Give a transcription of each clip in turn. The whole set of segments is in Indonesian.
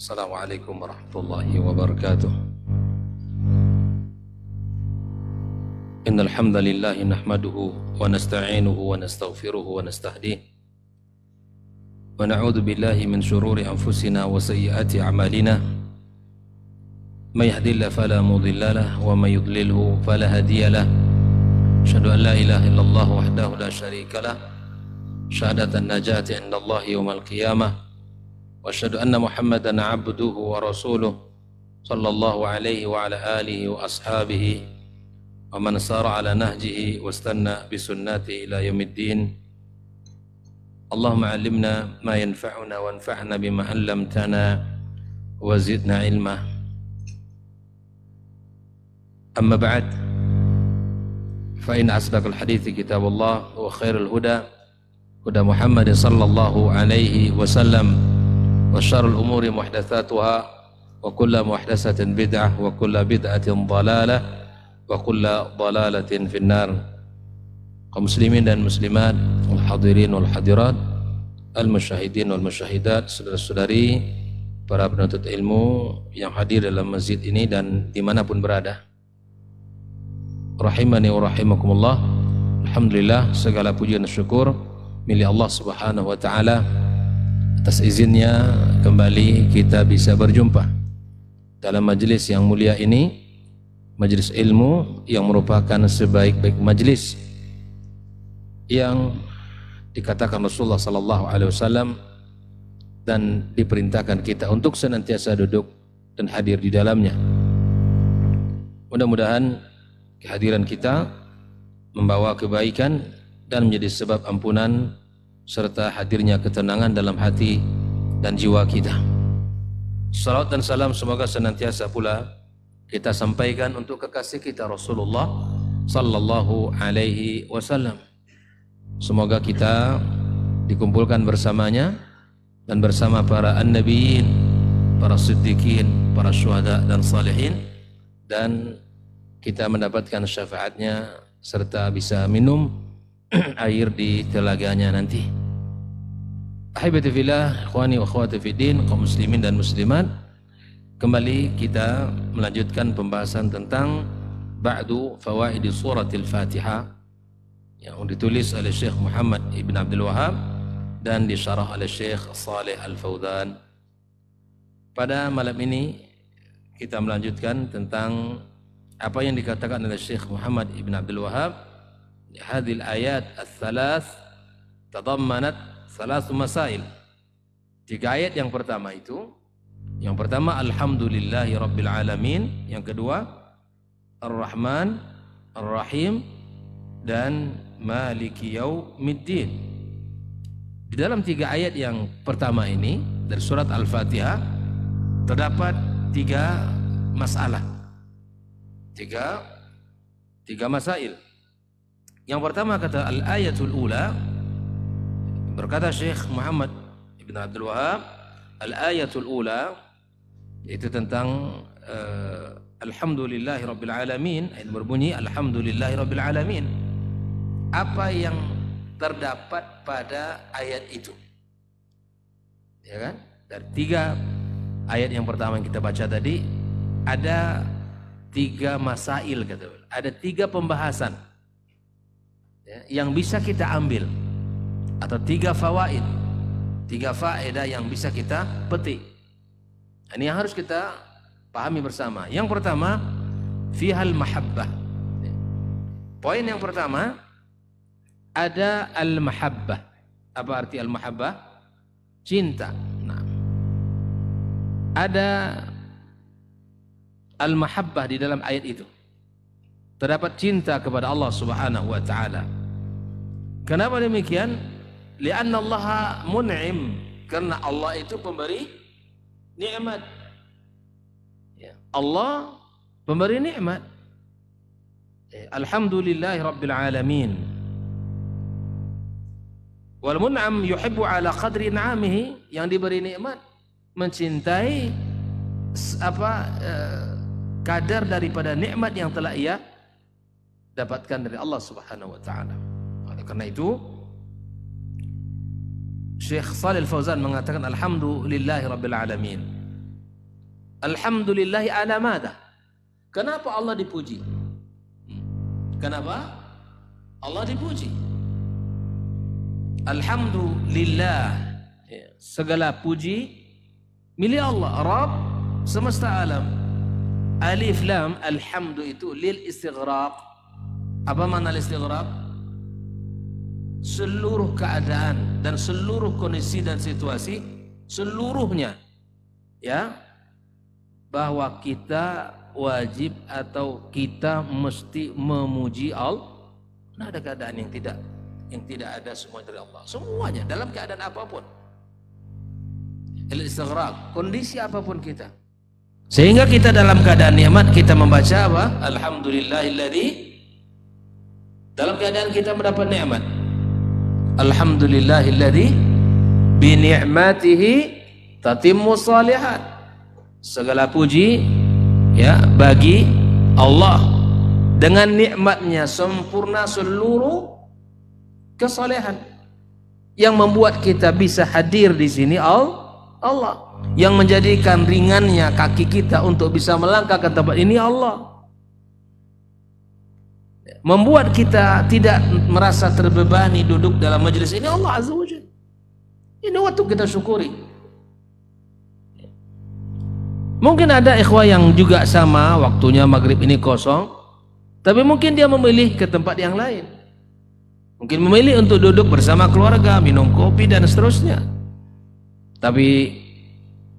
Assalamualaikum warahmatullahi wabarakatuh. Innal hamdalillah nahmaduhu wa nasta'inuhu wa nastaghfiruhu wa nastahdihi wa na'udzu billahi min shururi anfusina wa sayyiati a'malina. May yahdihillahu fala mudilla lahu wa may yudlilhu fala hadiya lahu. Asyhadu an la ilaha illallah wahdahu la syarika lahu syahadatan najati 'indallahi yaumil qiyamah. Wa asyhadu anna Muhammadan 'abduhu wa rasuluh sallallahu alaihi wa ala alihi wa ashabihi wa man sara ala nahjihi wastanna bi sunnati ila yaumiddin. Allahumma 'allimna ma yanfa'una wanfa'na bima 'allamtana wa zidna 'ilma. Amma ba'd, fa in asdaqal hadithi kitabullah wa khairul huda huda Muhammad sallallahu alaihi wasallam wa syarrul umuri muhdatsatuha wa kullu muhdatsatin bid'ah wa kullu bid'atin dhalalah wa kullu dhalalatin finnar. Kaum muslimin dan muslimat, al hadirin wal hadirat, al musyahidin wal musyahidat, saudara-saudari para penuntut ilmu yang hadir dalam masjid ini dan dimanapun berada, rahimani wa rahimakumullah. Alhamdulillah, segala puji dan syukur milik Allah Subhanahu wa taala atas izinnya kembali kita bisa berjumpa dalam majelis yang mulia ini, majelis ilmu yang merupakan sebaik-baik majelis yang dikatakan Rasulullah sallallahu alaihi wasallam dan diperintahkan kita untuk senantiasa duduk dan hadir di dalamnya. Mudah-mudahan kehadiran kita membawa kebaikan dan menjadi sebab ampunan serta hadirnya ketenangan dalam hati dan jiwa kita. Salawat dan salam semoga senantiasa pula kita sampaikan untuk kekasih kita Rasulullah sallallahu alaihi wasallam. Semoga kita dikumpulkan bersamanya dan bersama para an-nabiyyin, para siddiqin, para syuhada dan salihin, dan kita mendapatkan syafaatnya serta bisa minum air di telaganya nanti. Ahibati fillah, ikhwani wa akhwati fiddin, kaum muslimin dan muslimat, kembali kita melanjutkan pembahasan tentang ba'du fawaidi suratil Fatihah yang ditulis oleh Syekh Muhammad ibn Abdul Wahhab dan disyarah oleh Syekh Shalih Al-Fauzan. Pada malam ini kita melanjutkan tentang apa yang dikatakan oleh Syekh Muhammad ibn Abdul Wahhab. Hadhil ayat ats-tsalath tadammanat thalath masail. Tiga ayat yang pertama itu, yang pertama alhamdulillahi rabbil alamin, yang kedua ar-rahman ar-rahim, dan maliki yaumiddin. Di dalam tiga ayat yang pertama ini dari surat Al-Fatihah terdapat tiga masalah, tiga masail. Yang pertama kata al-ayatul ula, berkata Syekh Muhammad ibn Abdul Wahhab, al-ayatul ula itu tentang alhamdulillahi rabbil alamin. Ayat berbunyi alhamdulillahi rabbil alamin. Apa yang terdapat pada ayat itu? Ya kan? Dari tiga ayat yang pertama yang kita baca tadi ada tiga masail, kata, ada tiga pembahasan yang bisa kita ambil, atau tiga fawaid, tiga faedah yang bisa kita petik. Ini yang harus kita pahami bersama. Yang pertama, fihal mahabbah. Poin yang pertama, ada al-mahabbah. Apa arti al-mahabbah? Cinta. Nah, ada al-mahabbah di dalam ayat itu. Terdapat cinta kepada Allah Subhanahu wa taala. Kenapa demikian? Li'anna Allah mun'im, karena Allah itu pemberi nikmat. Ya, Allah pemberi nikmat. Alhamdulillahi rabbil alamin. Wal mun'am yuhibbu ala qadri na'amihi, yang diberi nikmat mencintai kadar daripada nikmat yang telah ia dapatkan dari Allah Subhanahu wa taala. Oleh karena itu Syekh Shalih Al-Fauzan mengatakan alhamdulillahi rabbil alamin. Alhamdulillahi ala madha. Kenapa Allah dipuji? Kenapa Allah dipuji? Alhamdulillah, segala puji milik Allah, Rabb semesta alam. Alif lam alhamdu itu lil istighraq. Apa makna lil istighraq? Seluruh keadaan dan seluruh kondisi dan situasi, seluruhnya, ya, bahwa kita wajib atau kita mesti memuji Allah. Nah, ada keadaan yang tidak ada semua dari Allah. Semuanya dalam keadaan apapun. Al-istighraq, kondisi apapun kita. Sehingga kita dalam keadaan nikmat kita membaca apa? Alhamdulillahilladzi, dalam keadaan kita mendapat nikmat. Alhamdulillahilladzi bi ni'matihi tatimmu shalihat. Segala puji, ya, bagi Allah, dengan nikmatnya sempurna seluruh kesalehan yang membuat kita bisa hadir di sini. Allah yang menjadikan ringannya kaki kita untuk bisa melangkah ke tempat ini. Allah membuat kita tidak merasa terbebani duduk dalam majelis ini. Allah Azza wa Jalla. Ini waktu kita syukuri. Mungkin ada ikhwah yang juga sama, waktunya maghrib ini kosong, tapi mungkin dia memilih ke tempat yang lain. Mungkin memilih untuk duduk bersama keluarga, minum kopi dan seterusnya. Tapi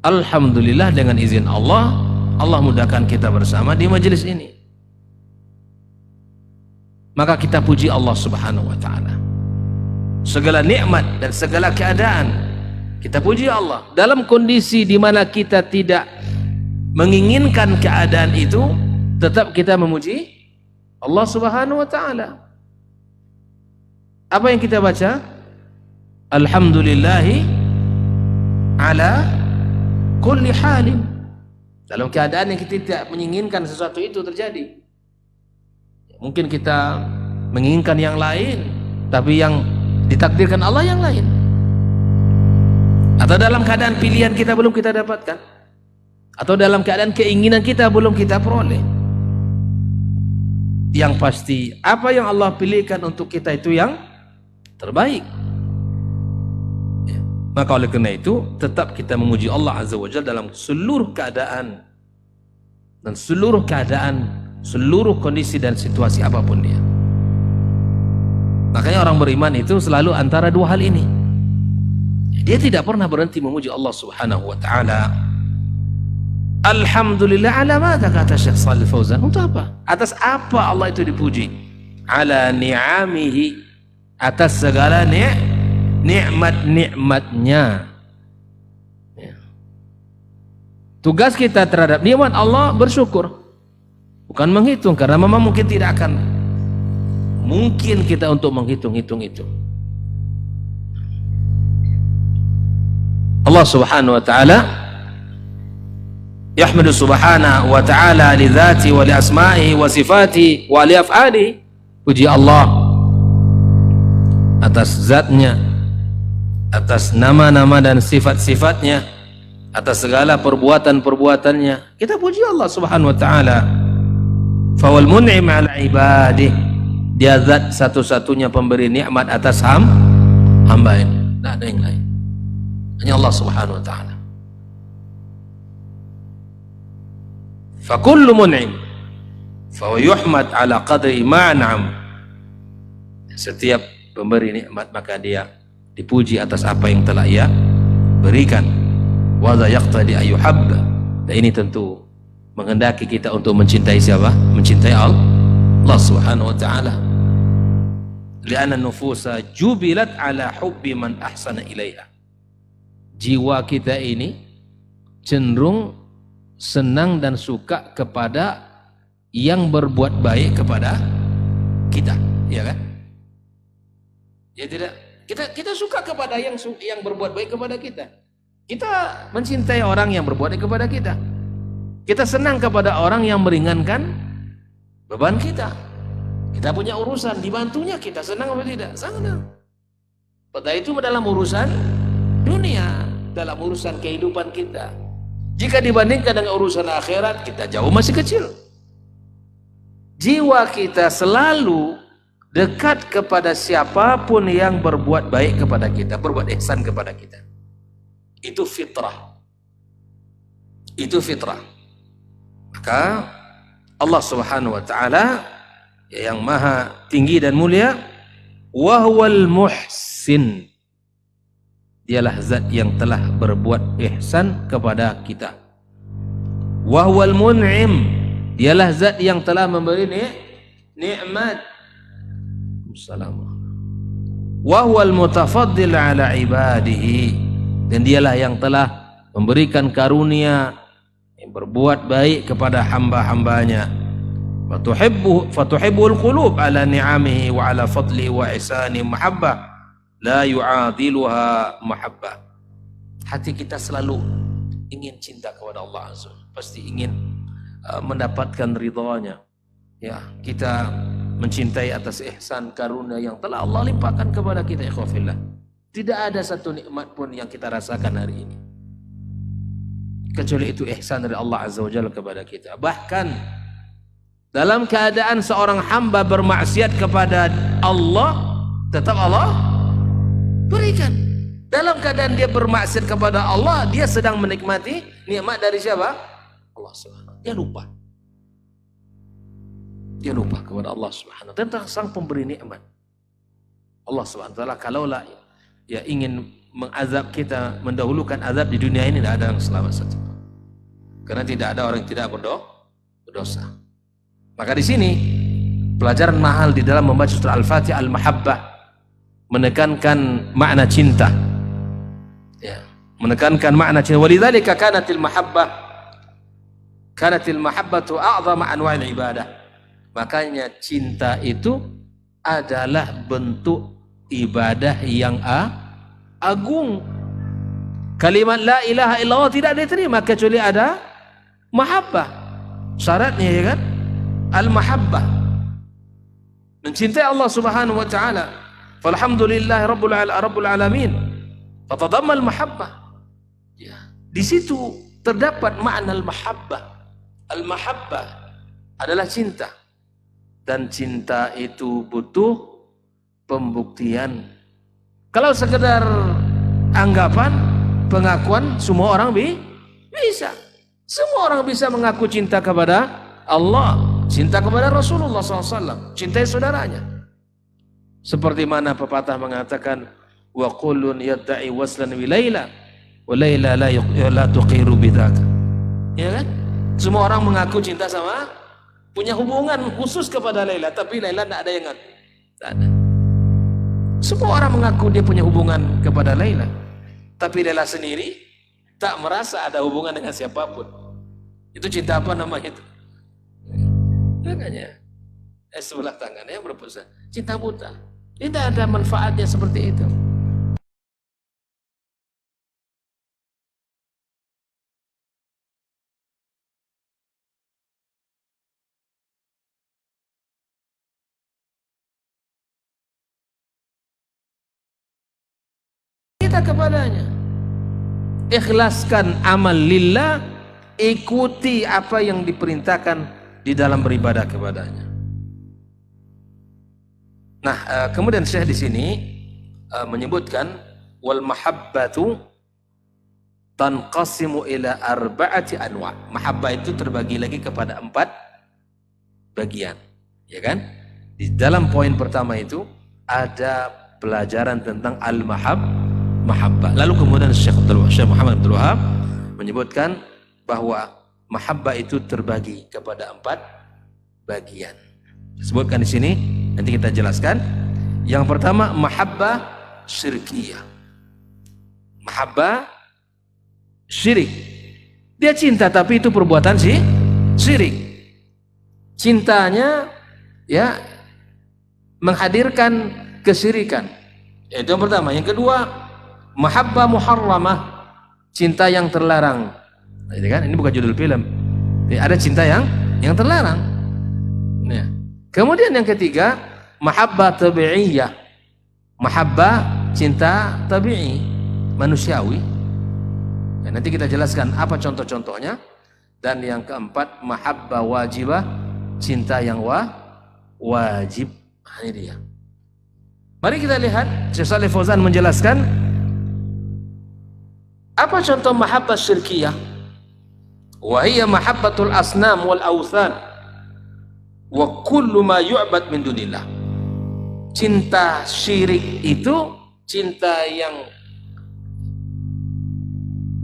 alhamdulillah dengan izin Allah, Allah mudahkan kita bersama di majelis ini. Maka kita puji Allah Subhanahu wa taala. Segala nikmat dan segala keadaan kita puji Allah. Dalam kondisi di mana kita tidak menginginkan keadaan itu, tetap kita memuji Allah Subhanahu wa taala. Apa yang kita baca? Alhamdulillahi ala kulli halin. Dalam keadaan yang kita tidak menginginkan sesuatu itu terjadi. Mungkin kita menginginkan yang lain, tapi yang ditakdirkan Allah yang lain. Atau dalam keadaan pilihan kita belum kita dapatkan, atau dalam keadaan keinginan kita belum kita peroleh. Yang pasti apa yang Allah pilihkan untuk kita itu yang terbaik. Maka oleh karena itu tetap kita memuji Allah Azza wa Jalla dalam seluruh keadaan dan seluruh kondisi dan situasi apapun dia. Makanya orang beriman itu selalu antara dua hal ini. Dia tidak pernah berhenti memuji Allah Subhanahu wa taala. Alhamdulillah ala madza, kata Syekh Shalih Fauzan. Untuk apa? Atas apa Allah itu dipuji? Ala ni'amihi, atas segala nikmat-nikmatnya. Ya. Tugas kita terhadap nikmat Allah bersyukur, bukan menghitung, karena memang mungkin tidak akan mungkin kita untuk menghitung-hitung itu. Allah Subhanahu wa taala yahmadu subhanahu wa ta'ala li dhati wa li asma'ihi wa sifatihi wa li af'alihi. Puji Allah atas zatnya, atas nama-nama dan sifat-sifatnya, atas segala perbuatan-perbuatannya. Kita puji Allah Subhanahu wa ta'ala. Fawal mun'im ala ibadih, dia zat satu-satunya pemberi nikmat atas hamba ini. Tidak ada yang lain, hanya Allah Subhanahu wa ta'ala. Fakullu mun'im fahuwa yuhmad ala qadri ma'an'am. Setiap pemberi nikmat maka dia dipuji atas apa yang telah ia berikan. Wa dha yaqtadi ayyuhabba. Dan ini tentu menghendaki kita untuk mencintai siapa? Mencintai Allah Subhanahu wa ta'ala. Li'anna nufusa jubilat ala hubbi man ahsana ilaiha. Jiwa kita ini cenderung senang dan suka kepada yang berbuat baik kepada kita, ya kan? Ya tidak, kita suka kepada yang berbuat baik kepada kita. Kita mencintai orang yang berbuat baik kepada kita. Kita senang kepada orang yang meringankan beban kita. Kita punya urusan, dibantunya kita senang atau tidak? Senang. Pada itu dalam urusan dunia, dalam urusan kehidupan kita, Jika dibandingkan dengan urusan akhirat, kita jauh masih kecil. Jiwa kita selalu dekat kepada siapapun yang berbuat baik kepada kita, berbuat ihsan kepada kita. Itu fitrah. Itu fitrah. Maka Allah Subhanahu wa taala yang maha tinggi dan mulia, wa huwal muhsin. Dialah zat yang telah berbuat ihsan kepada kita. Wa huwal mun'im. Dialah zat yang telah memberi nikmat. Assalamualaikum. Wa huwal mutafaddil ala ibadihi. Dan dialah yang telah memberikan karunia, yang berbuat baik kepada hamba-hambanya. Fatuhibbul qulub ala ni'amihi wa ala fadli wa ihsani mahabbah la yu'adiluha mahabbah. Hati kita selalu ingin cinta kepada Allah Azza, pasti ingin mendapatkan ridhanya. Ya, kita mencintai atas ihsan karunia yang telah Allah limpahkan kepada kita, ikhwafillah. Tidak ada satu nikmat pun yang kita rasakan hari ini kecuali itu ihsan dari Allah Azza wa Jalla kepada kita. Bahkan dalam keadaan seorang hamba bermaksiat kepada Allah, tetap Allah berikan. Dalam keadaan dia bermaksiat kepada Allah, dia sedang menikmati nikmat dari siapa? Allah Subhanahu. Dia lupa. Dia lupa kepada Allah Subhanahu tentang sang pemberi nikmat. Allah Subhanahu wa taala kalaulah ya ingin mengazab kita, mendahulukan azab di dunia ini, tidak ada yang selamat saja. Karena tidak ada orang yang tidak berdosa. Maka di sini pelajaran mahal di dalam membaca surah Al-Fatihah, al-mahabbah, menekankan makna cinta. Ya, menekankan makna cinta. Walidzalika kanatil mahabbatu a'zama anwa'il ibadah. Makanya cinta itu adalah bentuk ibadah yang agung. Kalimat la ilaha illallah tidak diterima kecuali ada mahabbah. Syaratnya ya kan? Al-mahabbah, mencintai Allah Subhanahu wa taala. Falhamdulillah rabbil alamin. Fatadammal mahabbah. Ya, di situ terdapat makna al-mahabbah. Al-mahabbah adalah cinta. Dan cinta itu butuh pembuktian. Kalau sekedar anggapan, pengakuan, semua orang bisa. Semua orang bisa mengaku cinta kepada Allah, cinta kepada Rasulullah SAW, cintai saudaranya. Seperti mana pepatah mengatakan, wa kullun yadda'i waslan wi Laila wa Laila la tuqiru bidzaka. Ya kan? Semua orang mengaku cinta sama, punya hubungan khusus kepada Laila, tapi Laila tidak ada yang ngaku. Tak ada. Semua orang mengaku dia punya hubungan kepada Laila, tapi Laila sendiri tak merasa ada hubungan dengan siapapun. Itu cinta apa namanya itu? Makanya sebelah tangannya berpuasa, cinta buta. Tidak ada manfaatnya seperti itu. Kita kepadanya, ikhlaskan amal lillah, ikuti apa yang diperintahkan di dalam beribadah kepadanya. Nah, kemudian Syekh di sini menyebutkan wal mahabbatu tanqasimu ila arba'ati anwa. Mahabbah itu terbagi lagi kepada 4 bagian, ya kan? Di dalam poin pertama itu ada pelajaran tentang al-mahabbah. Lalu kemudian Syekh Muhammad Abdul Wahab menyebutkan bahwa mahabbah itu terbagi kepada 4 bagian. Sebutkan di sini, nanti kita jelaskan. Yang pertama, mahabbah syirkiyah. Mahabbah syirik. Dia cinta tapi itu perbuatan syirik. Cintanya ya menghadirkan kesyirikan. Itu yang pertama. Yang kedua, mahabbah muharramah, cinta yang terlarang. Ini kan, ini bukan judul film. Ada cinta yang terlarang. Ya. Kemudian yang ketiga, mahabbah tabi'iyah. Mahabbah cinta tabi'i, manusiawi. Ya, nanti kita jelaskan apa contoh-contohnya. Dan yang keempat, mahabbah wajibah, cinta yang wajib. Ini dia. Mari kita lihat, Syekh Shalih Fauzan menjelaskan apa contoh mahabbah syirkiyah. Wa hiya mahabbatul asnam wal awthan wa kullu ma yu'bad min dunillah. Cinta syirik itu cinta yang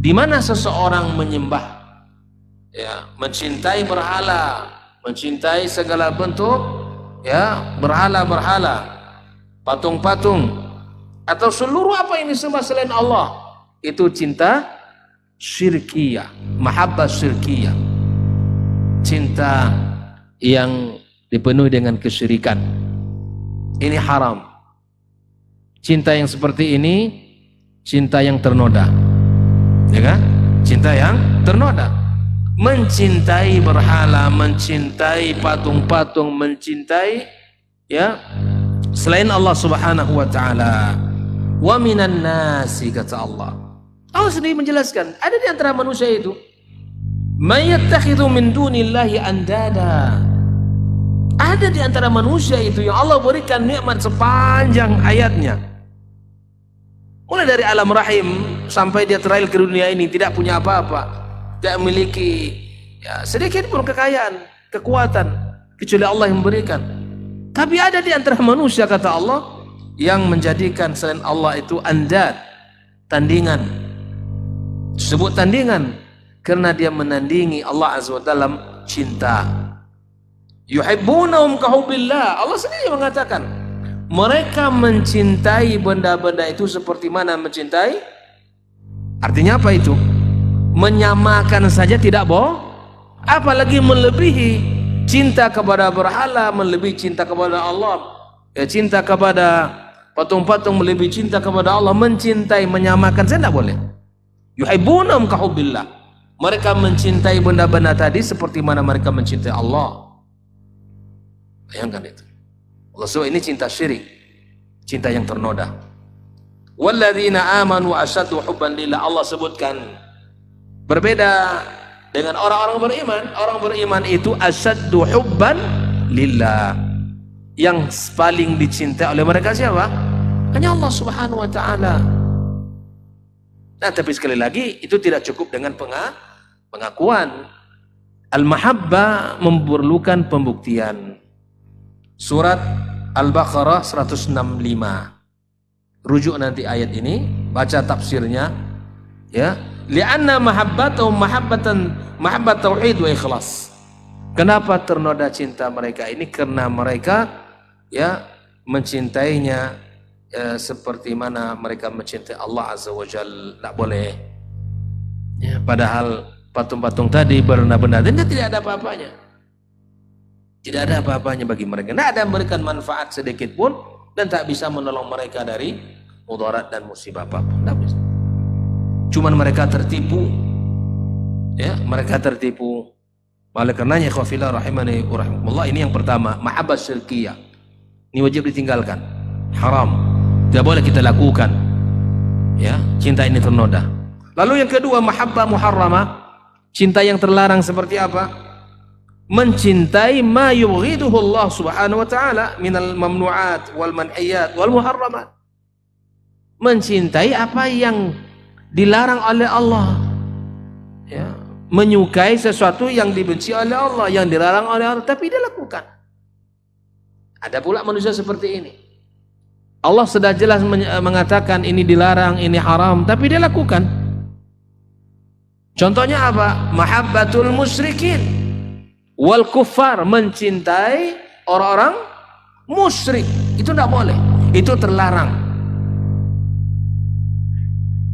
di mana seseorang menyembah, ya, mencintai berhala, mencintai segala bentuk, ya, berhala-berhala, patung-patung, atau seluruh apa yang disembah selain Allah, itu cinta syirkiyah, mahabbah syirkiyah, cinta yang dipenuhi dengan kesyirikan. Ini haram. Cinta yang seperti ini cinta yang ternoda, ya kan? Cinta yang ternoda, mencintai berhala, mencintai patung-patung, mencintai, ya, selain Allah Subhanahu wa taala. Wa minan nasi, kata Allah. Allah sendiri menjelaskan, ada di antara manusia itu may yattakhidhu min dunillahi andada. Ada di antara manusia itu yang Allah berikan nikmat sepanjang hayatnya, mulai dari alam rahim sampai dia terakhir ke dunia ini tidak punya apa-apa, tidak memiliki, ya, sedikit pun kekayaan, kekuatan, kecuali Allah yang memberikan. Tapi ada di antara manusia, kata Allah, yang menjadikan selain Allah itu andad, tandingan. Disebut tandingan karena dia menandingi Allah Azza wa Jalla dalam cinta. Yuhibbunahum kahubbillah. Allah sendiri mengatakan mereka mencintai benda-benda itu seperti mana mencintai. Artinya apa itu? Menyamakan saja tidak boh, apalagi melebihi. Cinta kepada berhala melebihi cinta kepada Allah, ya, cinta kepada patung-patung melebihi cinta kepada Allah. Mencintai, menyamakan saya tidak boleh. Yuhibbunahum kahubbillah. Mereka mencintai benda-benda tadi seperti mana mereka mencintai Allah. Bayangkan itu. Allah SWT ini cinta syirik, cinta yang ternoda. Walladzina amanu asyaddu hubban lillah. Allah sebutkan berbeda dengan orang-orang beriman. Orang beriman itu asyaddu hubban lillah. Yang paling dicintai oleh mereka siapa? Hanya Allah Subhanahu wa taala. Nah, tapi sekali lagi itu tidak cukup dengan pengakuan. Al-mahabbah memerlukan pembuktian. Surat Al-Baqarah 165. Rujuk nanti ayat ini, baca tafsirnya, ya. Li'anna mahabbatahum mahabbat tauhid wa ikhlas. Kenapa ternoda cinta mereka ini? Karena mereka, ya, mencintainya, ya, seperti mana mereka mencintai Allah Azza wa Jalla. Tak boleh, ya, padahal patung-patung tadi, benda-benda tadi tidak ada apa-apanya. Tidak ada apa-apanya bagi mereka. Tidak ada memberikan manfaat sedikit pun dan tak bisa menolong mereka dari mudarat dan musibah apapun. Tidak bisa. Cuman mereka tertipu, ya, mereka tertipu. Oleh karenanya, ikhwafillah rahimani wa rahimakumullah, ini yang pertama, mahabbah syirkiyah. Ini wajib ditinggalkan, haram, tidak boleh kita lakukan, ya, cinta ini ternoda. Lalu yang kedua, mahabbah muharramah, cinta yang terlarang. Seperti apa? Mencintai ma yughiduhu Allah Subhanahu wa taala minal mamnu'at wal manhiyat wal muharramat. Mencintai apa yang dilarang oleh Allah, ya, menyukai sesuatu yang dibenci oleh Allah, yang dilarang oleh Allah, tapi dia lakukan. Ada pula manusia seperti ini. Allah sudah jelas mengatakan ini dilarang, ini haram, tapi dia lakukan. Contohnya apa? Mahabbatul musyrikin wal kuffar, mencintai orang-orang musyrik. Itu tidak boleh, itu terlarang.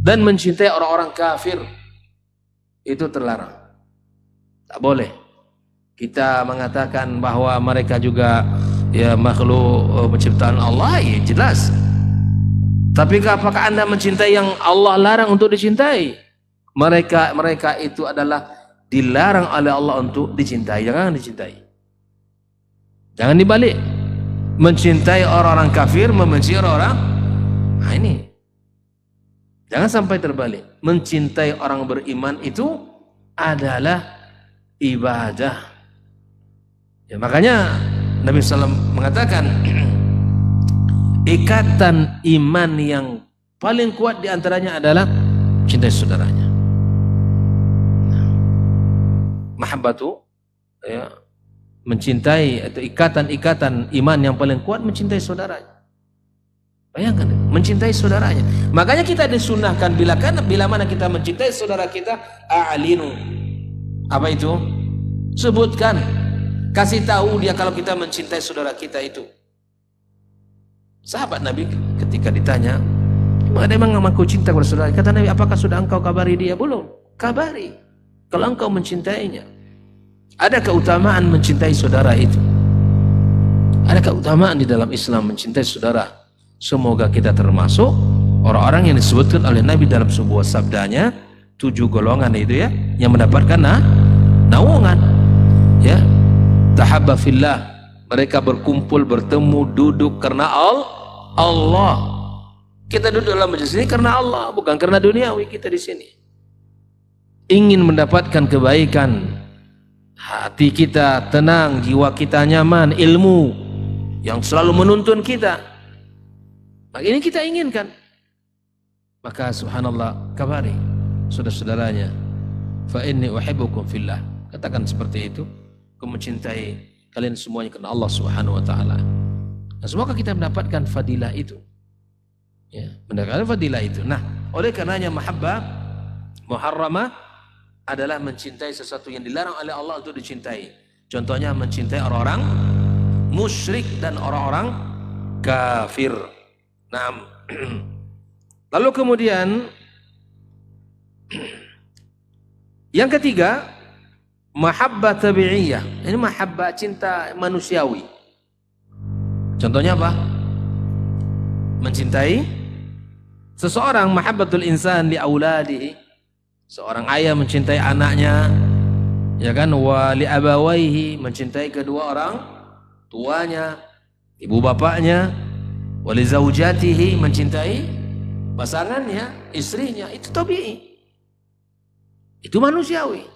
Dan mencintai orang-orang kafir, itu terlarang, tak boleh. Kita mengatakan bahwa mereka juga, ya, makhluk penciptaan Allah, ya jelas. Tapi apakah Anda mencintai yang Allah larang untuk dicintai? Mereka itu adalah dilarang oleh Allah untuk dicintai. Jangan dicintai. Jangan dibalik. Mencintai orang-orang kafir, membenci orang-orang. Nah, ini Jangan sampai terbalik. Mencintai orang beriman itu adalah ibadah. Ya, makanya Nabi SAW mengatakan ikatan iman yang paling kuat diantaranya adalah cintai saudaranya. Mahabbatu, ya, mencintai atau ikatan-ikatan iman yang paling kuat mencintai saudaranya. Bayangkan, mencintai saudaranya. Makanya kita disunahkan bila mana kita mencintai saudara kita, a'linu. Apa itu? Sebutkan, kasih tahu dia kalau kita mencintai saudara kita itu. Sahabat Nabi ketika ditanya, emang aku cinta kepada saudara? Kata Nabi, apakah sudah engkau kabari dia? Belum. Kabari. Kalau engkau mencintainya. Ada keutamaan mencintai saudara itu. Ada keutamaan di dalam Islam mencintai saudara. Semoga kita termasuk orang-orang yang disebutkan oleh Nabi dalam sebuah sabdanya, 7 golongan itu ya, yang mendapatkan naungan. Ya, tahabba fillah, mereka berkumpul, bertemu, duduk karena Allah. Kita duduk dalam majelis ini karena Allah, bukan karena duniawi. Kita di sini ingin mendapatkan kebaikan, hati kita tenang, jiwa kita nyaman, ilmu yang selalu menuntun kita. Maka ini kita inginkan. Maka subhanallah, kabari saudara-saudaranya, fa inni uhibbukum fillah. Katakan seperti itu, aku mencintai kalian semuanya karena Allah Subhanahu wa taala. Nah, semoga kita mendapatkan fadilah itu. Ya, mendapatkan fadilah itu. Nah, oleh karenanya mahabbah muharramah adalah mencintai sesuatu yang dilarang oleh Allah untuk dicintai. Contohnya mencintai orang-orang musyrik dan orang-orang kafir. Nah, lalu kemudian yang ketiga, mahabbah tabi'iyah. Ini mahabbah cinta manusiawi. Contohnya apa? Mencintai seseorang, mahabbatul insan li auladihi. Seorang ayah mencintai anaknya, ya kan? Wa li abawaihi, mencintai kedua orang tuanya, ibu bapaknya. Wa li zaujatihi, mencintai pasangannya, istrinya. Itu tabi'i. Itu manusiawi.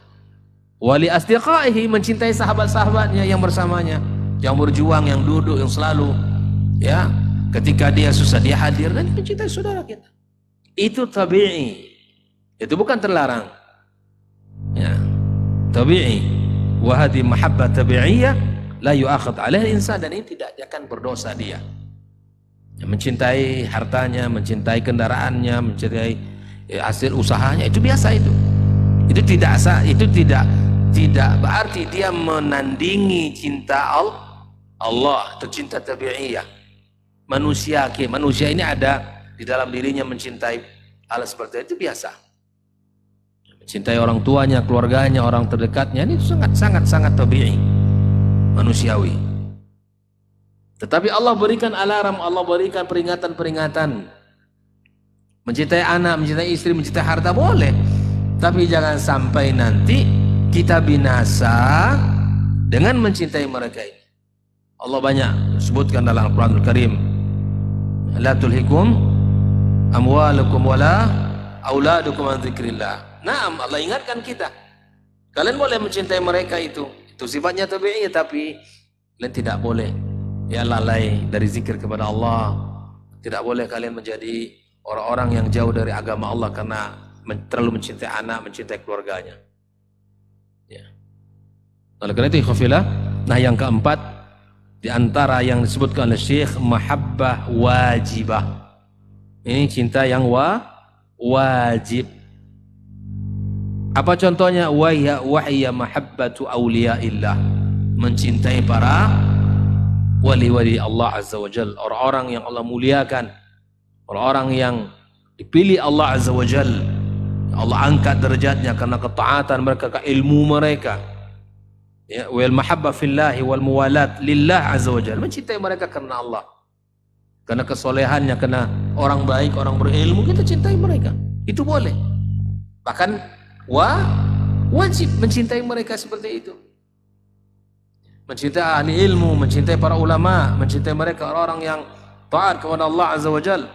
Wa li asdiqaihi, mencintai sahabat-sahabatnya yang bersamanya, yang berjuang, yang duduk, yang selalu, ya, ketika dia susah dia hadir, dan mencintai saudara kita. Itu tabi'i. Itu bukan terlarang. Ya, tabi'i. Wa hadhi mahabbah tabi'iyah la yu'akhad 'alaiha insan, dan ini tidak akan berdosa dia. Ya, mencintai hartanya, mencintai kendaraannya, mencintai hasil usahanya, itu biasa itu. Itu tidak berarti dia menandingi cinta Allah, tercinta tabi'iyah. Manusia ini ada di dalam dirinya mencintai hal seperti itu, biasa. Mencintai orang tuanya, keluarganya, orang terdekatnya, ini sangat tabi'i, manusiawi. Tetapi Allah berikan alarm, Allah berikan peringatan-peringatan. Mencintai anak, mencintai istri, mencintai harta boleh, tapi jangan sampai nanti kita binasa dengan mencintai mereka ini. Allah banyak sebutkan dalam Al-Quranul Karim, la tulhikum amwalukum wala auladukum an dzikrillah. Naam, Allah ingatkan kita, kalian boleh mencintai mereka, itu sifatnya tabi'i, tapi kalian tidak boleh ya lalai dari zikir kepada Allah. Tidak boleh kalian menjadi orang-orang yang jauh dari agama Allah karena terlalu mencintai anak, mencintai keluarganya. Ya. Oleh karena itu, ikhwafillah, nah yang keempat di antara yang disebutkan oleh Syekh, mahabbah wajibah. Ini cinta yang wajib. Apa contohnya? Wahya mahabbatu awliyaillah, mencintai para wali-wali Allah Azza wa Jal, orang-orang yang Allah muliakan, orang-orang yang dipilih Allah Azza wa Jal. Allah angkat derajatnya karena ketaatan mereka, ke ilmu mereka. Ya, wal mahabbah fillahi wal muwalat lillah Azza wa Jal, mencintai mereka karena Allah, karena kesolehannya, karena orang baik, orang berilmu, kita cintai mereka. Itu boleh. Bahkan wajib mencintai mereka seperti itu. Mencintai ahli ilmu, mencintai para ulama, mencintai mereka orang-orang yang taat kepada Allah Azza wa Jal,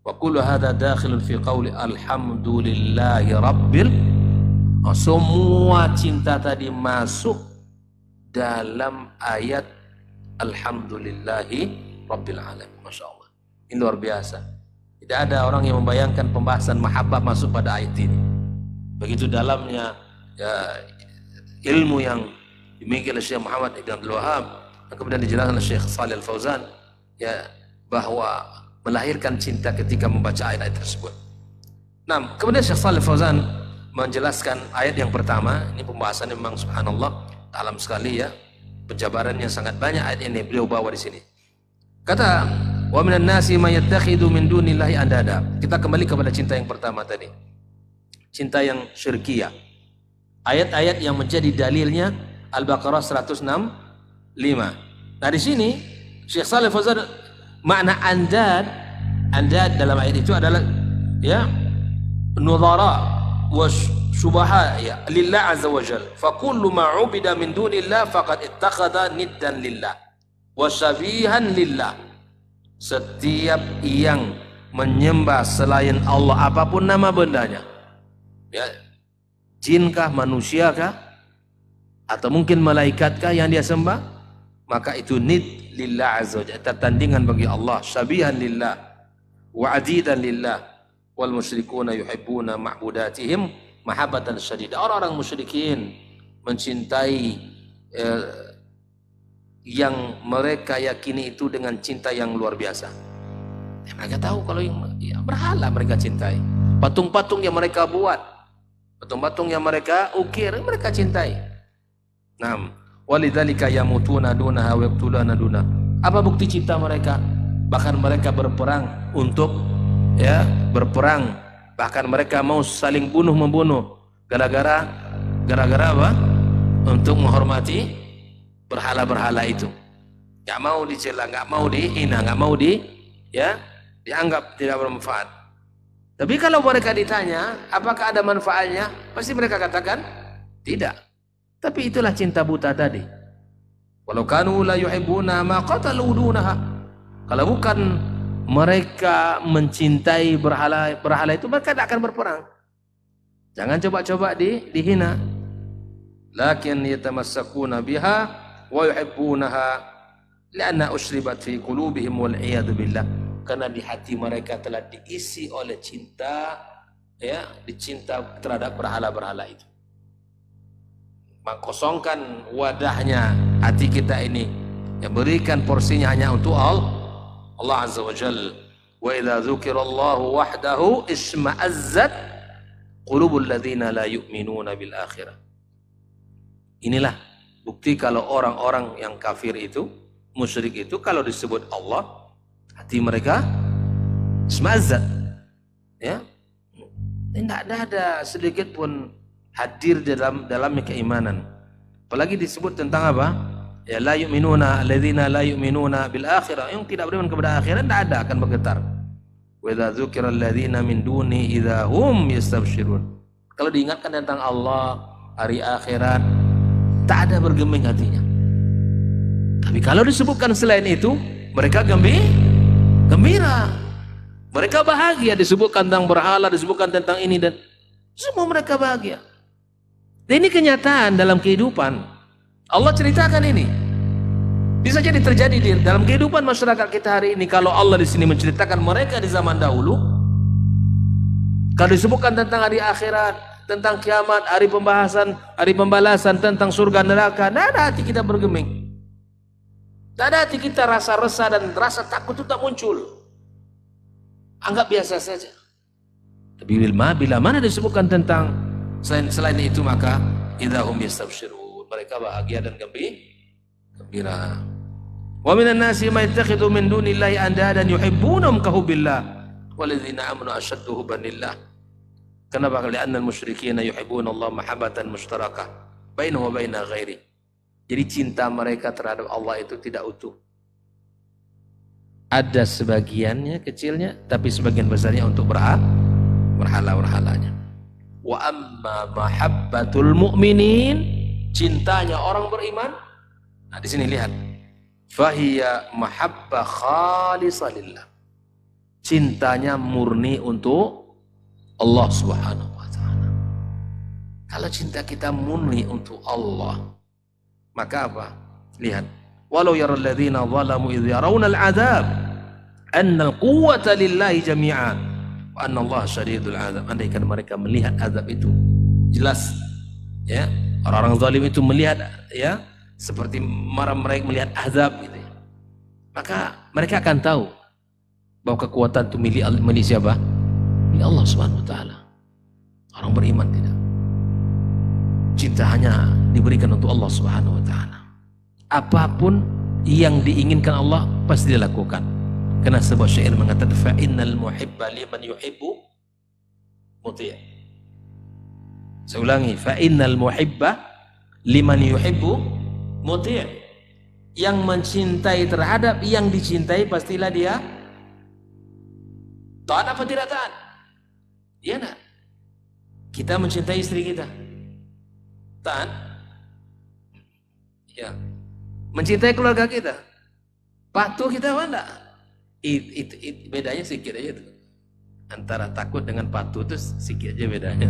Wa kullu hadha dakhilun fi qawli alhamdulillahi rabbil. Semua cinta tadi masuk dalam ayat alhamdulillahi rabbil alamin. Masya Allah, ini luar biasa. Tidak ada orang yang membayangkan pembahasan mahabbah masuk pada ayat ini. Begitu dalamnya ya, ilmu yang dimiliki oleh Syekh Muhammad Ibn Abdul Wahab, dan kemudian dijelaskan oleh Syekh Shalih Al-Fauzan, ya, bahwa melahirkan cinta ketika membaca ayat-ayat tersebut. Nah, kemudian Syekh Shalih Al-Fauzan menjelaskan ayat yang pertama. Ini pembahasan memang subhanallah dalam sekali ya, penjabarannya sangat banyak ayat ini beliau bawa di sini. Kata, wa minan nasi may yattakhidhu min dunillahi andada. Kita kembali kepada cinta yang pertama tadi, cinta yang syirkiyah. Ayat-ayat yang menjadi dalilnya Al-Baqarah 165. Nah, di sini Syekh Shalih Al-Fauzan, makna andad dalam ayat itu adalah ya nudhara wa syubaha ya lillah azza wa jalla. Fa kullu ma ubida min dunillah faqad ittakhadha niddan lillah wa syabihan lillah. Setiap yang menyembah selain Allah, apapun nama bendanya, ya, jinkah, manusiakah, atau mungkin malaikatkah yang dia sembah, maka itu nid lillah azza wa jalla, tertandingan bagi Allah, syabihan lillah wa adidan lillah. Wal musyrikuna yuhibbuna ma'budatihim mahabbatan syadidah. Orang-orang musyrikin mencintai yang mereka yakini itu dengan cinta yang luar biasa. Mereka tahu kalau yang ya, berhala mereka cintai, patung-patung yang mereka buat, patung-patung yang mereka ukir, mereka cintai. Naam, walidzalika yamutuna dunaha wa yaqtuluna duna. Apa bukti cinta mereka? Bahkan mereka berperang untuk ya, berperang, bahkan mereka mau saling bunuh-membunuh gara-gara apa? Untuk menghormati berhala-berhala itu. Gak mau dicela, gak mau dihina, gak mau dianggap tidak bermanfaat. Tapi kalau mereka ditanya apakah ada manfaatnya, pasti mereka katakan tidak. Tapi itulah cinta buta tadi. Walau kanu la yuhibbuna ma qatalu dunaha. Kalau bukan mereka mencintai berhala itu, mereka tidak akan berperang. Jangan coba-coba dihina. Lakin yatamassakuna biha wa yuhibbunaha lianna ushribat fi qulubihim wal iyad billah. Karena di hati mereka telah diisi oleh cinta, ya, dicinta terhadap berhala-berhala itu. Mengkosongkan wadahnya hati kita ini, ya, berikan porsinya hanya untuk Allah azza wa jalla. Wa idza dzukirallahu wahdahu isma'azzat qulubul ladzina la yu'minuna bil akhirah. Inilah bukti kalau orang-orang yang kafir itu, musyrik itu, kalau disebut Allah, hati mereka isma'azzat, ya, tidak ada sedikit pun hadir dalamnya keimanan. Apalagi disebut tentang apa? Ya, la yu'minuna alladzina la yu'minuna bil akhirah, yang tidak beriman kepada akhirat tidak ada, akan bergetar. Wa idza dzukira alladzina min duni idza hum yastabsyirun. Kalau diingatkan tentang Allah, hari akhirat, tak ada bergeming hatinya. Tapi kalau disebutkan selain itu, mereka gembira. Mereka bahagia. Disebutkan tentang berhala, disebutkan tentang ini, dan semua mereka bahagia. Dan ini kenyataan dalam kehidupan. Allah ceritakan ini. Bisa jadi terjadi di dalam kehidupan masyarakat kita hari ini. Kalau Allah di sini menceritakan mereka di zaman dahulu, kalau disebutkan tentang hari akhirat, tentang kiamat, hari pembahasan, hari pembalasan, tentang surga neraka, tidak ada hati kita bergeming. Tidak ada hati kita rasa resah dan rasa takut itu tak muncul. Anggap biasa saja. Tapi bila mana disebutkan tentang selain itu, maka idahum yastabsyirun, mereka bahagia dan gembira. Wa minan nasi may yattakhidhu min dunillahi andadan yuhibbunahum ka hubbillah walladzina amanu ashaddu hubban lillah. Kenapa? Karena al-musyrikina yuhibbuna Allah mahabbatan mushtarakah bainahu wa baina ghairi. Jadi cinta mereka terhadap Allah itu tidak utuh. Ada sebagiannya kecilnya, tapi sebagian besarnya untuk berhala-berhalanya. Wa amma mahabbatul mu'minin, cintanya orang beriman. Nah, di sini lihat. Fahiya mahabbah khalisah lillah. cintanya murni untuk Allah Subhanahu wa ta'ala. Kalau cinta kita murni untuk Allah, maka apa? Lihat, walau yaral ladzina zalamu idh yarawna al-'adzab anna al-quwwata lillahi jami'a wa anna Allah syadidul 'adzab. Andaikan mereka melihat azab itu jelas, ya, orang-orang zalim itu melihat, ya, seperti mereka melihat azab gitu, ya, maka mereka akan tahu bahwa kekuatan itu milik siapa? Milik Allah Subhanahu wa ta'ala. Orang beriman tidak. Cinta hanya diberikan untuk Allah Subhanahu wa ta'ala. Apapun yang diinginkan Allah pasti dilakukan. Karena sebuah syair mengatakan fa innal muhibba liman yuhibbu muti'. Saya ulangi, fa innal muhibba liman yuhibbu muti'. Yang mencintai terhadap yang dicintai pastilah dia taat apa tidak taat? Iya enggak? Kita mencintai istri kita, taat? Ya. Mencintai keluarga kita, patuh kita apa enggak? Bedanya sedikit aja tuh. Antara takut dengan patuh itu sedikit aja bedanya.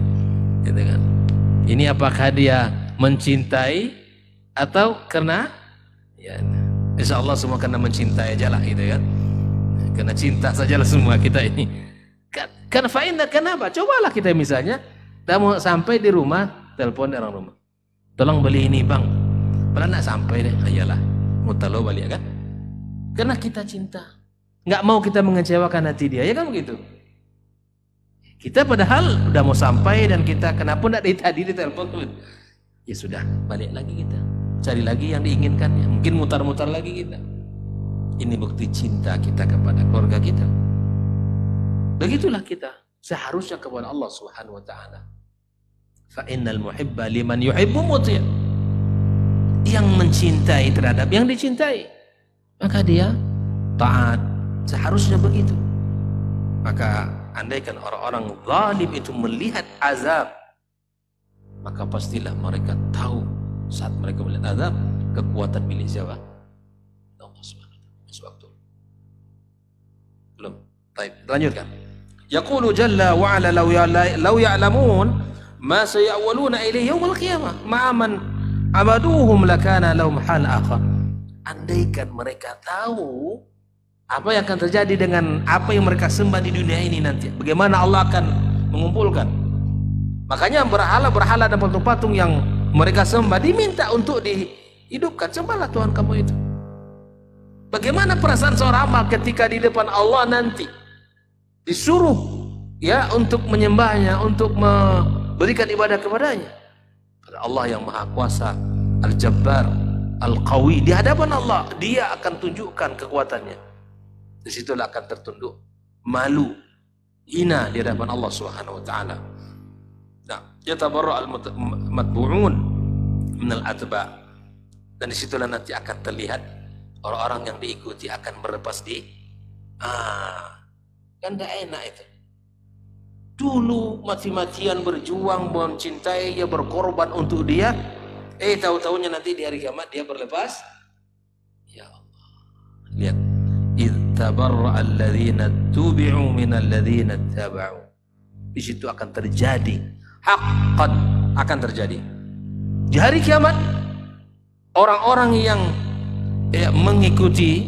Gitu kan? Ini apakah dia mencintai atau karena, ya, insya Allah semua karena mencintai aja lah gitu kan. Karena cinta sajalah semua kita ini. Karena fa'inna, kenapa? Cobalah kita misalnya, kita mau sampai di rumah, telepon orang rumah, tolong beli ini bang. Padahal nak sampai deh, ayalah, mutalo balik kan? Karena kita cinta, nggak mau kita mengecewakan hati dia, ya kan begitu? Kita padahal udah mau sampai dan kita kenapa nggak dari tadi ditelepon? Ya sudah, balik lagi kita, cari lagi yang diinginkannya. Mungkin mutar-mutar lagi kita. Ini bukti cinta kita kepada keluarga kita. Begitulah kita seharusnya kepada Allah Subhanahu wa ta'ala. Fa innal muhibba liman yuhibbu muti'. Yang mencintai terhadap yang dicintai, maka dia taat. Seharusnya begitu. Maka andaikan orang-orang zalim itu melihat azab, maka pastilah mereka tahu saat mereka melihat azab kekuatan milik siapa? Allah Subhanahu wa ta'ala. Sewaktu belum. Baik, lanjutkan. Yaqulu jalla wa ala law ya'lamun ma sayawaluna ilayhi yaumil qiyamah ma'aman abaduhum lakana lahum hal akhar. Andaikan mereka tahu apa yang akan terjadi dengan apa yang mereka sembah di dunia ini nanti, bagaimana Allah akan mengumpulkan. Makanya berhala-berhala dan patung-patung yang mereka sembah diminta untuk dihidupkan. Sembahlah Tuhan kamu itu. Bagaimana perasaan seorang hamba ketika di depan Allah nanti disuruh, ya, untuk menyembahnya, untuk memberikan ibadah kepadanya, pada Allah yang Maha Kuasa, Al-Jabbar, Al-Qawi. Di hadapan Allah dia akan tunjukkan kekuatannya. Disitulah akan tertunduk, malu, hina di hadapan Allah Subhanahu wa ta'ala. Nah, yatabarra al-matbu'un min al-atba'. Dan disitulah nanti akan terlihat orang-orang yang diikuti akan berlepas di kan tidak enak itu. Dulu mati-matian berjuang mencintai, ya, berkorban untuk dia, tahu-tahunya nanti di hari kiamat dia berlepas. Ya Allah, lihat, ittabarra alladzina tubi'u min alladzina taba'u. Di situ akan terjadi, haqqan akan terjadi di hari kiamat. Orang-orang yang, ya, mengikuti,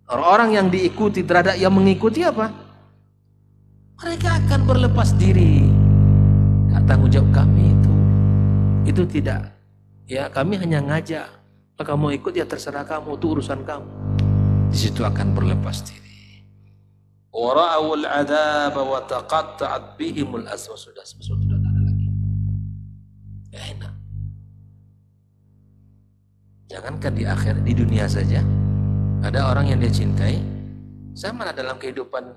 orang-orang yang diikuti terhadap yang mengikuti apa? Mereka akan berlepas diri. Gak tanggung jawab kami itu tidak, ya, kami hanya ngajak. Kalau kamu ikut ya terserah kamu, itu urusan kamu. Di situ akan berlepas diri. Wa ra'awul 'adzaba wa taqatta'at bihimul asbab. Sudah tidak ada lagi. Ya, enak. Jangankan di akhir, di dunia saja ada orang yang dia cintai, sama dalam kehidupan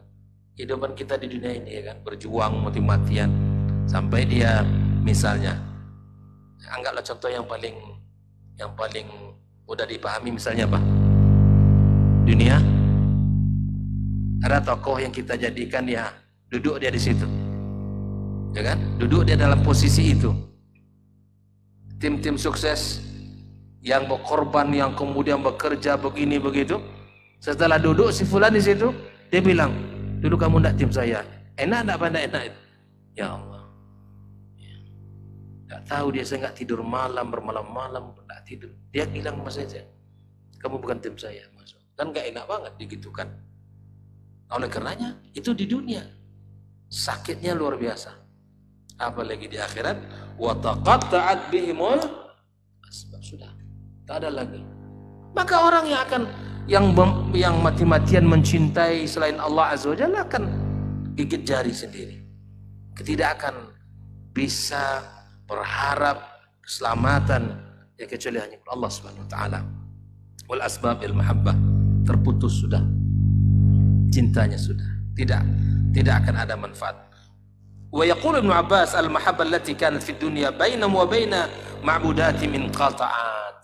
kita di dunia ini, ya kan, berjuang mati-matian sampai dia, misalnya, anggaplah contoh yang paling mudah dipahami, misalnya apa? Dunia, ada tokoh yang kita jadikan, ya, duduk dia di situ, ya kan, duduk dia dalam posisi itu, tim-tim sukses yang berkorban, yang kemudian bekerja begini begitu. Setelah duduk si fulan di situ, Dia bilang, dulu kamu enggak tim saya. Enak enggak pada enak itu? Ya Allah. Enggak tahu dia, saya enggak tidur malam, bermalam-malam enggak tidur. Dia bilang sama saya, kamu bukan tim saya. Kan enggak enak banget digitukan. Oleh karenanya itu di dunia sakitnya luar biasa. Apalagi di akhirat, wa taqatta'at bihimul asbab, sudah tak ada lagi. Maka orang yang mati-matian mencintai selain Allah Azza wa Jalla akan gigit jari sendiri. Tidak akan bisa berharap keselamatan ya kecuali hanya Allah Subhanahu wa taala. Wal asbabil mahabbah, terputus sudah. Cintanya sudah. Tidak akan ada manfaat. Wa yaqulu Ibnu Abbas al-mahabbah allati kanat fid dunya bainahu wa baina ma'budati min qata'at.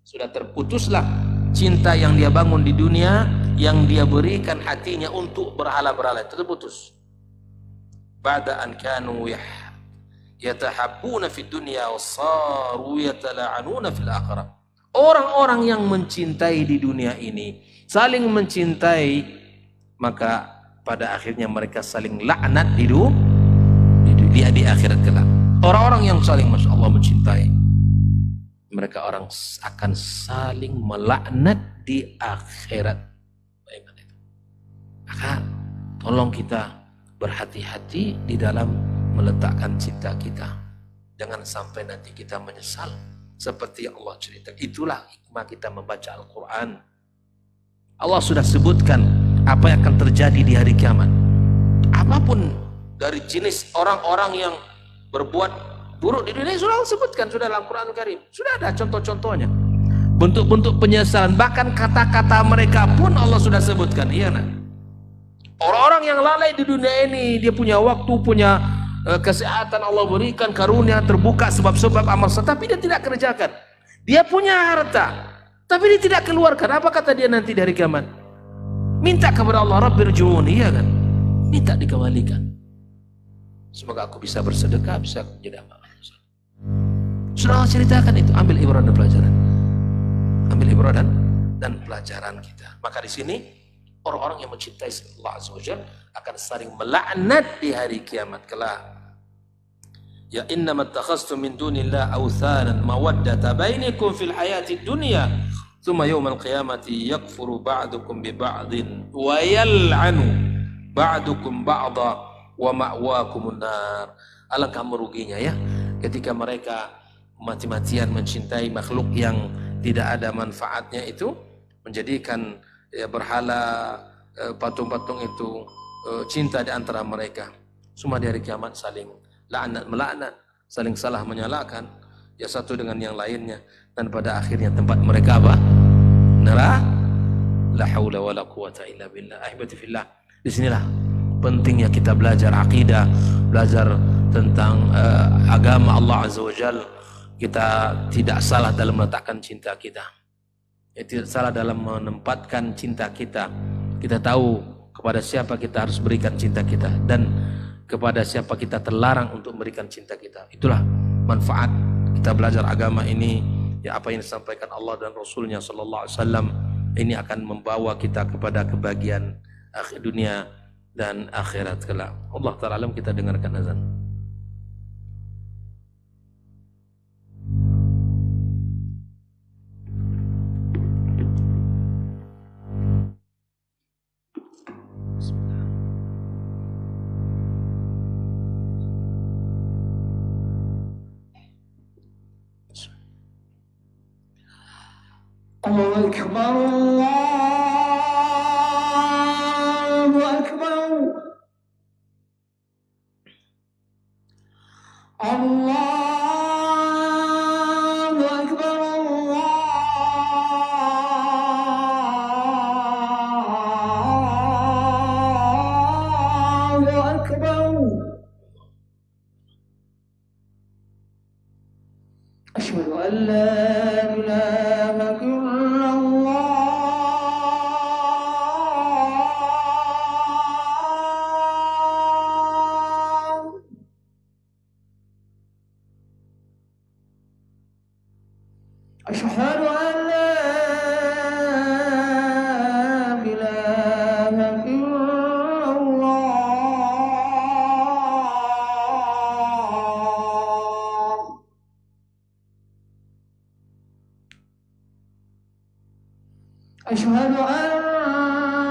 Sudah terputuslah cinta yang dia bangun di dunia, yang dia berikan hatinya untuk berhala-berhala, terputus. Ba'da an kanu yatahabbuna fid dunya wa saru yatala'anuna fil akhirah. Orang-orang yang mencintai di dunia ini saling mencintai, maka pada akhirnya mereka saling laknat di akhirat kelak. Orang-orang yang saling Masya Allah mencintai, mereka orang akan saling melaknat di akhirat. Maka tolong kita berhati-hati di dalam meletakkan cinta kita. Jangan sampai nanti kita menyesal seperti yang Allah cerita. Itulah hikmah kita membaca Al-Quran. Allah sudah sebutkan apa yang akan terjadi di hari kiamat. Apapun dari jenis orang-orang yang berbuat buruk di dunia sudah Allah sebutkan, sudah dalam Al-Quran Karim. Sudah ada contoh-contohnya. Bentuk-bentuk penyesalan, bahkan kata-kata mereka pun Allah sudah sebutkan. Iya nak. Orang-orang yang lalai di dunia ini, dia punya waktu, punya kesehatan Allah berikan, karunia terbuka sebab-sebab amal soleh, tapi dia tidak kerjakan. Dia punya harta, tapi dia tidak keluarkan. Apa kata dia nanti dari kiamat? Minta kepada Allah, Rabbirji'un, iya kan? Minta dikembalikan. Semoga aku bisa bersedekah, bisa menjadi amal. Sudah Allah ceritakan itu, ambil ibrah dan pelajaran. Ambil ibrah dan pelajaran kita. Maka di sini orang-orang yang mencintai Allah Azza wa Jalla akan saling melaknat di hari kiamat kelak. Ya innamat takhastum min dunillah awthanan mawaddata bainakum fil hayatid dunya thumma yawmal qiyamati yakfuru ba'dukum bi ba'din wa yal'anu ba'dukum ba'da wa ma'wakumun nar. Alangkah meruginya ya ketika mereka mati-matian mencintai makhluk yang tidak ada manfaatnya itu, menjadikan ya berhala, patung-patung itu cinta di antara mereka. Semua di hari kiamat saling laknat melaknat, saling salah menyalahkan ya satu dengan yang lainnya, dan pada akhirnya tempat mereka apa? Neraka. La haula wala quwata illa billah. Ahibati fillah. Disinilah pentingnya kita belajar akidah, belajar tentang agama Allah Azza wa Jalla. Kita tidak salah dalam meletakkan cinta kita. Tidak salah dalam menempatkan cinta kita. Kita tahu kepada siapa kita harus berikan cinta kita dan kepada siapa kita terlarang untuk memberikan cinta kita. Itulah manfaat kita belajar agama ini. Ya, apa yang disampaikan Allah dan Rasulnya Sallallahu Alaihi Wasallam ini akan membawa kita kepada kebahagiaan dunia dan akhirat kelak. Allah Ta'ala alam, kita dengarkan azan. الله أكبر الله أكبر الله أكبر الله أكبر أشهد أن لا إله إلا الله أشهد أن لا إله إلا أشهد أن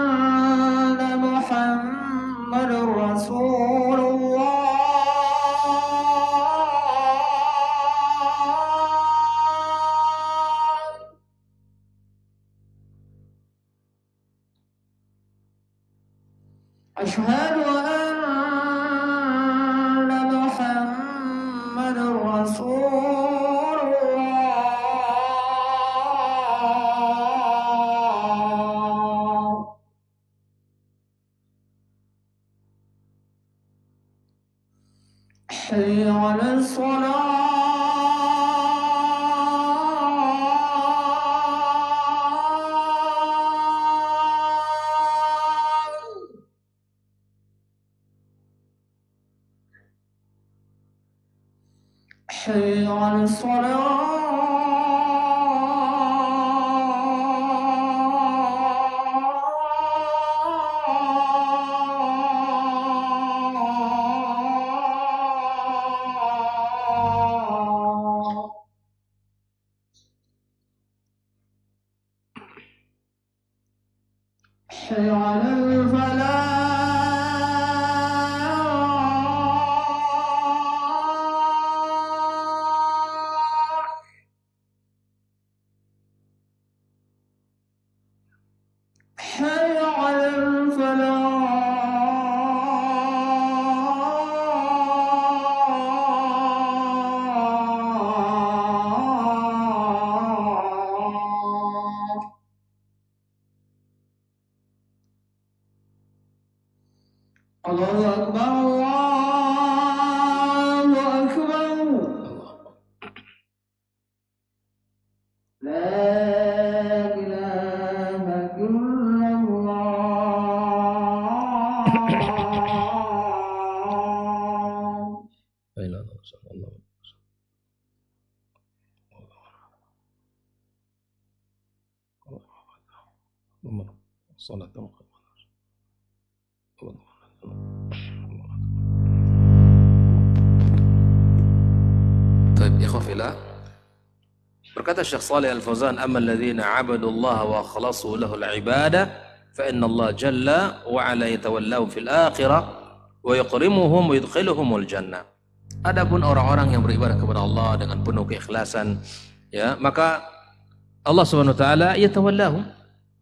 محمد رسول الله. أشهد أن محمد رسول الله. حي على الصلاة. حي على الصلاة. حي على الفلاح. حي على الفلاح. الله أكبر الله أكبر. لا إله إلا الله. Taib, ikhwah fillah. Berkata Syekh Shalih Al-Fauzan, "Amma alladhina 'abadu Allah wa khalasu lahu al-ibadah, fa inna Allah jalla wa 'ala yatawallahum fil akhirah wa yuqrimuhum wa yudkhiluhumul jannah." Adapun orang-orang yang beribadah kepada Allah dengan penuh keikhlasan, ya, maka Allah Subhanahu wa taala yatawallahum.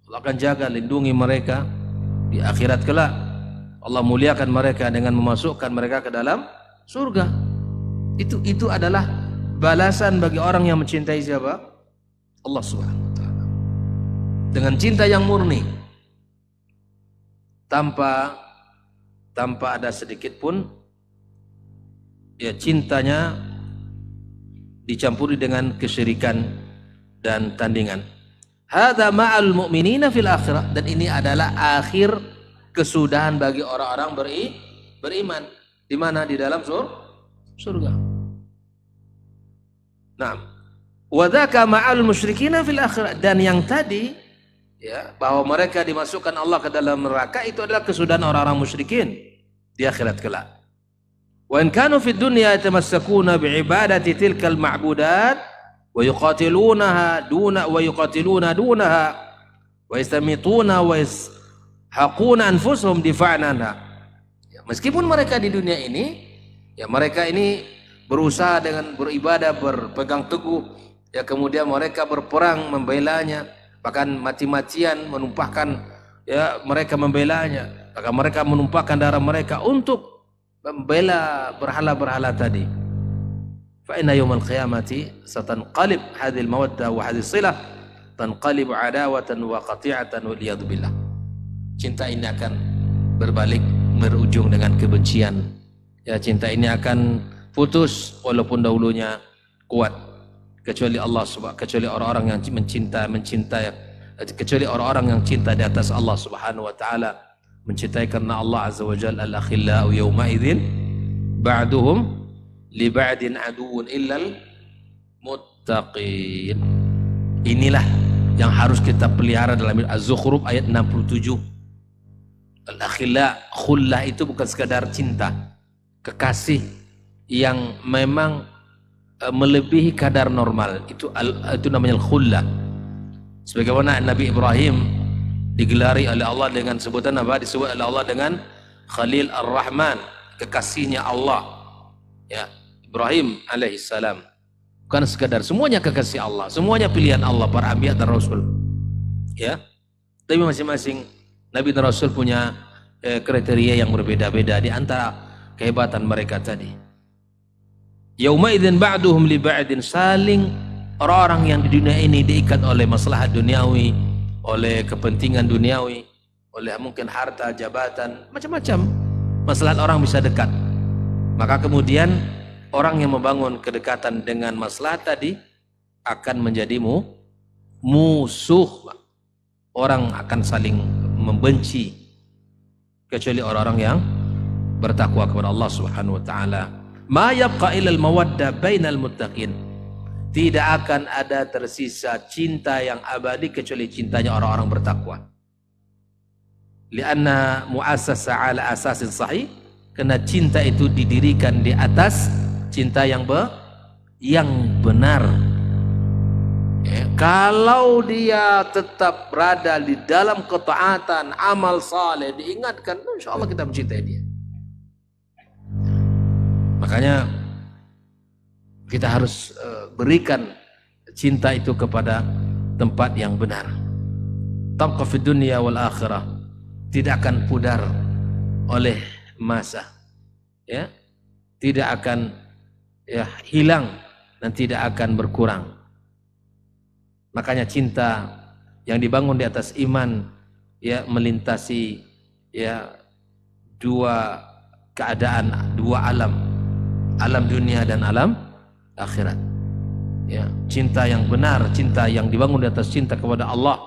Allah akan jaga, lindungi mereka di akhirat kelak. Allah muliakan mereka dengan memasukkan mereka ke dalam surga. Itu adalah balasan bagi orang yang mencintai siapa? Allah Subhanahu wa taala. Dengan cinta yang murni. Tanpa ada sedikit pun ya cintanya dicampuri dengan kesyirikan dan tandingan. Hadza ma'al mu'minina fil akhirah, dan ini adalah akhir kesudahan bagi orang-orang beriman. Di mana? Di dalam surga. Nah, wa dzaka ma'al musyrikina fil akhirah, dan yang tadi ya bahwa mereka dimasukkan Allah ke dalam neraka itu adalah kesudahan orang-orang musyrikin di akhirat kelak. Wa in kanu fid dunya yatamassakuna bi'ibadati tilkal ma'budat wa yuqatiluna dunaha wa yastamituna wa yashaquna anfusuhum difa'an anha. Ya, meskipun mereka di dunia ini ya mereka ini berusaha dengan beribadah, berpegang teguh, ya kemudian mereka berperang membelanya, bahkan mati-matian menumpahkan, ya mereka membelanya, bahkan mereka menumpahkan darah mereka untuk membela berhala-berhala tadi. Fa inna yawmal qiyamati satanqalib hadhil mawaddah wa hadhis silah tanqalib adawatan wa qati'atan wal iyad billah. Cinta ini akan berbalik berujung dengan kebencian. Ya, cinta ini akan putus walaupun dahulunya kuat, kecuali Allah subhanahu, kecuali orang-orang yang mencintai, kecuali orang-orang yang cinta di atas Allah Subhanahu wa taala, mencintai karena Allah azza wa jalla. Al-akhillau yawma idzin ba'duhum li ba'din aduwwun illal muttaqin. Inilah yang harus kita pelihara dalam Az-Zukhruf ayat 67. Al-akhilla, khullah itu bukan sekadar cinta, kekasih yang memang melebihi kadar normal, itu namanya khullah. Sebagaimana Nabi Ibrahim digelari oleh Allah dengan sebutan apa? Disebut oleh Allah dengan Khalil Ar-Rahman, kekasihnya Allah. Ya, Ibrahim alaihissalam. Bukan sekadar, semuanya kekasih Allah, semuanya pilihan Allah, para anbiya dan rasul. Ya. Tapi masing-masing Nabi dan Rasul punya kriteria yang berbeda-beda di antara kehebatan mereka tadi. Yauma idzin ba'duhum li ba'din, saling orang-orang yang di dunia ini diikat oleh maslahat duniawi, oleh kepentingan duniawi, oleh mungkin harta, jabatan, macam-macam. Maslahat orang bisa dekat. Maka kemudian orang yang membangun kedekatan dengan maslahat tadi akan menjadi musuh. Orang akan saling membenci kecuali orang-orang yang bertakwa kepada Allah Subhanahu wa taala. Ma yabqa illa al-mawaddah bainal muttaqin. Tidak akan ada tersisa cinta yang abadi kecuali cintanya orang-orang bertakwa. Lianna muassasa ala asasin sahih, karena cinta itu didirikan di atas cinta yang benar. Ya, kalau dia tetap berada di dalam ketaatan, amal saleh, diingatkan, insya Allah kita mencintai dia. Makanya kita harus berikan cinta itu kepada tempat yang benar. Tabqa fid dunya wal akhirah, tidak akan pudar oleh masa, ya, tidak akan hilang dan tidak akan berkurang. Makanya cinta yang dibangun di atas iman, ya, melintasi dua keadaan, dua alam, alam dunia dan alam akhirat. Ya, cinta yang benar, cinta yang dibangun di atas cinta kepada Allah,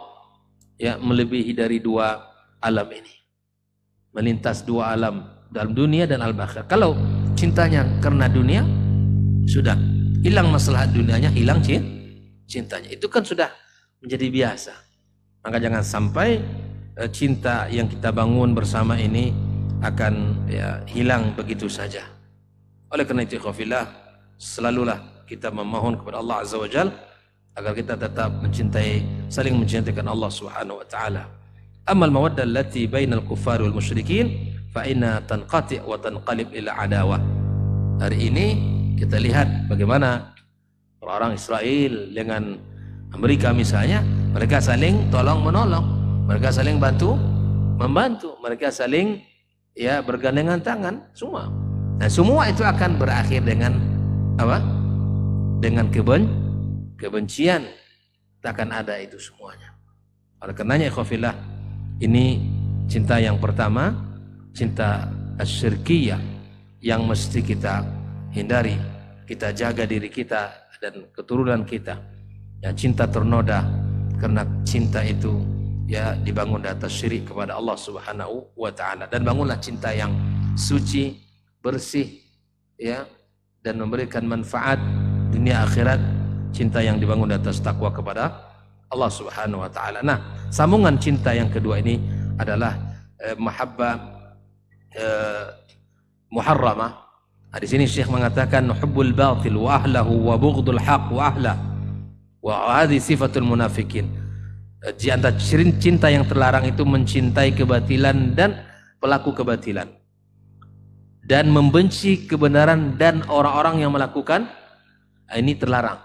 ya, melebihi dari dua alam ini, melintas dua alam, dalam dunia dan alam akhirat. Kalau cintanya karena dunia, sudah hilang masalah dunianya, hilang cintanya, itu kan sudah menjadi biasa. Maka jangan sampai cinta yang kita bangun bersama ini akan hilang begitu saja. Oleh karena itu, ikhwafillah, selalulah kita memohon kepada Allah Azza wa Jalla agar kita tetap saling mencintai Allah Subhanahu wa taala. Amal mawaddah allati bainal kuffar wal musyrikin fa inna tanqati wa tanqalib ila adawah. Hari ini kita lihat bagaimana orang-orang Israel dengan Amerika misalnya, mereka saling tolong menolong, mereka saling bantu membantu, mereka saling bergandengan tangan semua. Nah, semua itu akan berakhir dengan apa? Dengan kebencian. Tak akan ada itu semuanya. Oleh karenanya, ikhwafillah, ini cinta yang pertama, cinta asyirkiyah, yang mesti kita hindari, kita jaga diri kita dan keturunan kita. Ya, cinta ternoda karena cinta itu dibangun di atas syirik kepada Allah Subhanahu wa taala. Dan bangunlah cinta yang suci, bersih, dan memberikan manfaat dunia akhirat, cinta yang dibangun di atas takwa kepada Allah Subhanahu wa taala. Nah, sambungan cinta yang kedua ini adalah mahabbah muharramah. Di sini Syekh mengatakan hubbul batil wa ahlahu wa bughdul haq wa ahlah. Wa hadhi sifatul munafikin. Di antara cinta yang terlarang itu mencintai kebatilan dan pelaku kebatilan, dan membenci kebenaran dan orang-orang yang melakukan ini terlarang.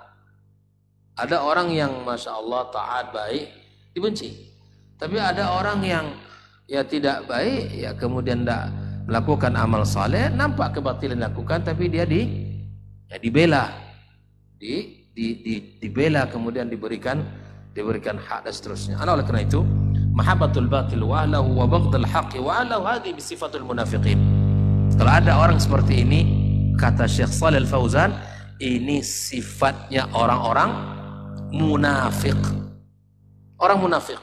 Ada orang yang masya Allah taat, baik, dibenci. Tapi ada orang yang tidak baik, kemudian tidak melakukan amal saleh, nampak kebatilan dilakukan, tapi dia dibela, dibela, kemudian diberikan hak dan seterusnya. Oleh karena itu, mahabbatul batil wa ahlahu wa baghdul haqqi wa ahlahu hadhi bi sifatul munafiqin. Kalau ada orang seperti ini, kata Syekh Shalih Al Fauzan, ini sifatnya orang-orang munafik. Orang munafik.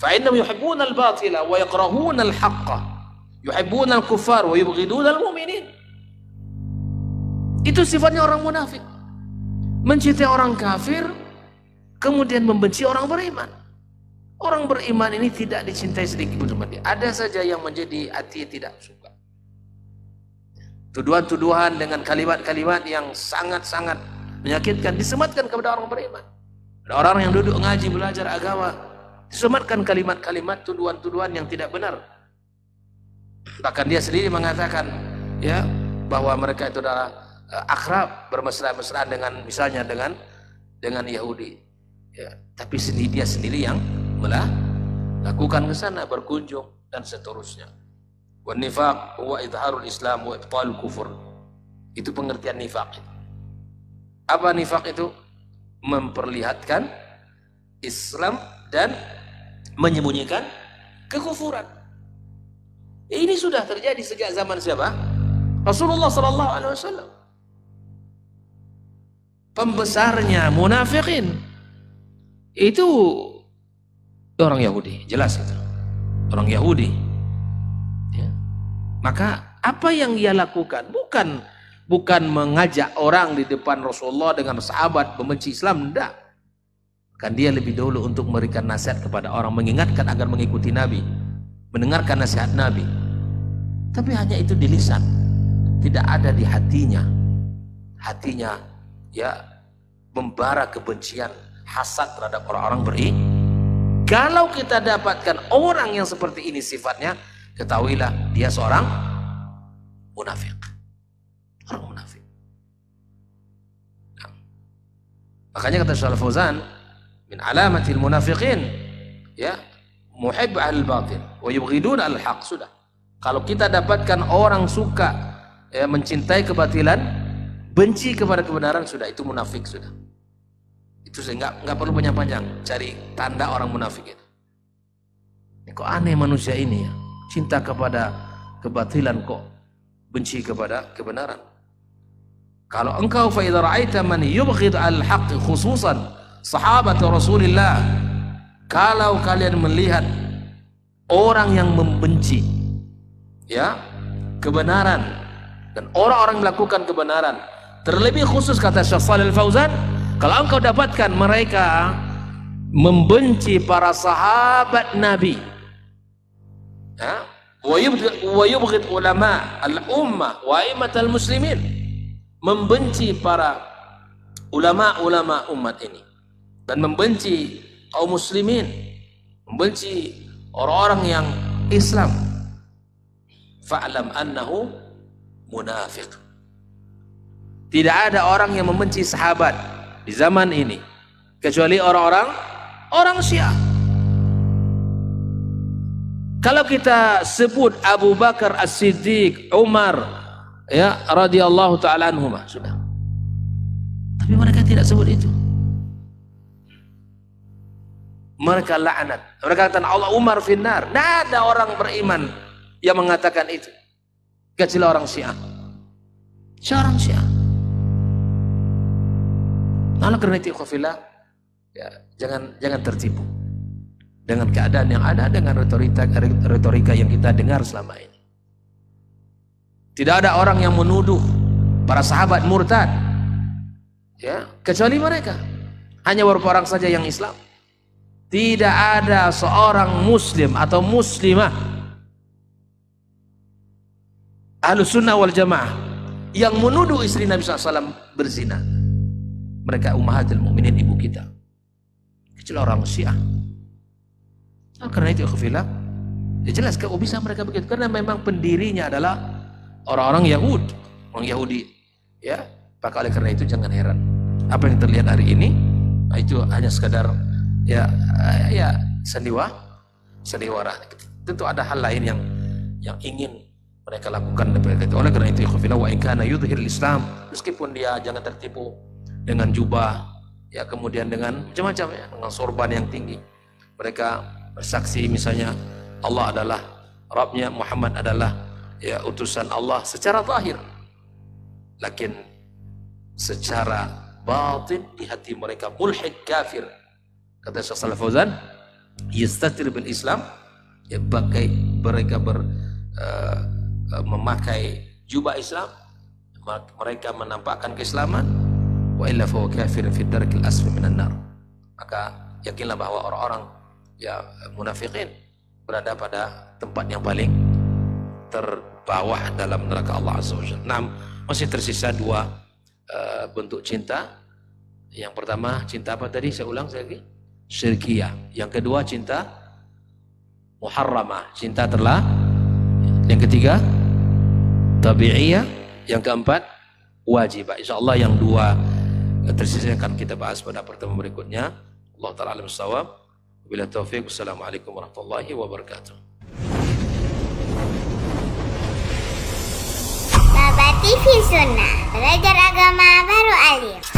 Fa innahum yuhibbuna al-batila wa yakrahuna al-haqqa. Yuhibbuna al-kuffar wa yubghiduna al-mu'minin. Itu sifatnya orang munafik. Mencintai orang kafir, kemudian membenci orang beriman. Orang beriman ini tidak dicintai sedikit pun sama dia. Ada saja yang menjadi hati tidak suka. Tuduhan-tuduhan dengan kalimat-kalimat yang sangat-sangat menyakitkan disematkan kepada orang beriman. Ada orang yang duduk ngaji belajar agama, disematkan kalimat-kalimat tuduhan-tuduhan yang tidak benar. Bahkan dia sendiri mengatakan ya bahwa mereka itu adalah akrab, bermesra-mesraan dengan misalnya dengan Yahudi. Ya, tapi dia sendiri yang melakukan ke sana, berkunjung dan seterusnya. Wan nifaq huwa idharul Islam wa ibtalul kufur. Itu pengertian nifaq. Apa nifaq itu? Memperlihatkan Islam dan menyembunyikan kekufuran. Ini sudah terjadi sejak zaman siapa? Rasulullah sallallahu alaihi wasallam. Pembesarnya munafikin itu orang Yahudi, jelas itu. Orang Yahudi. Ya. Maka apa yang dia lakukan bukan mengajak orang di depan Rasulullah dengan sahabat membenci Islam, tidak. Kan dia lebih dulu untuk memberikan nasihat kepada orang, mengingatkan agar mengikuti Nabi, mendengarkan nasihat Nabi. Tapi hanya itu di lisan, tidak ada di hatinya. Hatinya ya membara kebencian, hasad terhadap orang-orang beriman. Kalau kita dapatkan orang yang seperti ini sifatnya, ketahuilah dia seorang munafik. Orang munafik. Nah, makanya kata Syekh Al-Fauzan, min alamatil munafiqin ya muhibb al-batil wa yubghidun al-haq. Sudah. Kalau kita dapatkan orang suka ya, mencintai kebatilan, benci kepada kebenaran, sudah itu munafik sudah. Itu nggak perlu panjang-panjang cari tanda orang munafik itu. Kok aneh manusia ini ya, cinta kepada kebatilan kok benci kepada kebenaran. Kalau engkau fa idza ra'aita man yubghid al-haqq khususan sahabat Rasulullah, kalau kalian melihat orang yang membenci ya kebenaran dan orang-orang melakukan kebenaran, terlebih khusus kata Syekh Shalih Al-Fauzan, kalau engkau dapatkan mereka membenci para sahabat Nabi ya, wa yubghid ulama al-ummah wa aimatal muslimin, membenci para ulama-ulama umat ini dan membenci kaum muslimin, membenci orang-orang yang Islam, fa'lam annahu munafiq. Tidak ada orang yang membenci sahabat di zaman ini kecuali orang Syiah. Kalau kita sebut Abu Bakar As-Siddiq, Umar ya radhiyallahu taala anhuma, sudah. Tapi mereka tidak sebut itu. Mereka laknat. Mereka katakan Allah Umar finnar. Tidak ada orang beriman yang mengatakan itu kecuali orang Syiah. Seorang Syiah. Nah, karena itu ikhwafillah, ya, jangan tertipu dengan keadaan yang ada, dengan retorika yang kita dengar selama ini. Tidak ada orang yang menuduh para sahabat murtad ya, kecuali mereka. Hanya beberapa orang saja yang Islam. Tidak ada seorang muslim atau muslimah Ahlus Sunnah wal Jamaah yang menuduh istri Nabi SAW berzina. Mereka ummahatul mukminin, ibu kita, kecuali orang Syiah. Nah, karena itu ikhwafillah, ya jelas kok bisa mereka begitu, karena memang pendirinya adalah orang-orang Yahudi ya. Maka oleh karena itu jangan heran apa yang terlihat hari ini, nah, itu hanya sekadar ya sandiwara. Tentu ada hal lain yang ingin mereka lakukan daripada itu. Oleh karena itu ikhwafillah, wa in kana yudhhirul Islam, meskipun dia jangan tertipu dengan jubah ya, kemudian dengan macam-macam ya, dengan sorban yang tinggi, mereka bersaksi misalnya Allah adalah Rabbnya, Muhammad adalah ya utusan Allah secara zahir, lakin secara batin di hati mereka mulhid kafir. Kata Syekh Shalih Fauzan, yastatir bil Islam, ya bagai mereka memakai jubah Islam, mereka menampakkan keislaman, wa illa fa kafir fi darkil asfali minan nar. Maka yakinlah bahwa orang-orang ya munafikin berada pada tempat yang paling terbawah dalam neraka Allah Azza wa Jalla. Nah, masih tersisa dua bentuk cinta Yang pertama cinta apa tadi? Saya ulang lagi. Syirkiyah. Yang kedua cinta muharramah, cinta terlarang. Yang ketiga tabi'iyah. Yang keempat wajibah. Insyaallah yang dua tersisa akan kita bahas pada pertemuan berikutnya. Allah Ta'ala alam shawab. Wabillahi taufiq. Wassalamualaikum warahmatullahi wabarakatuh. Baba TV Sunnah, belajar agama baru alim.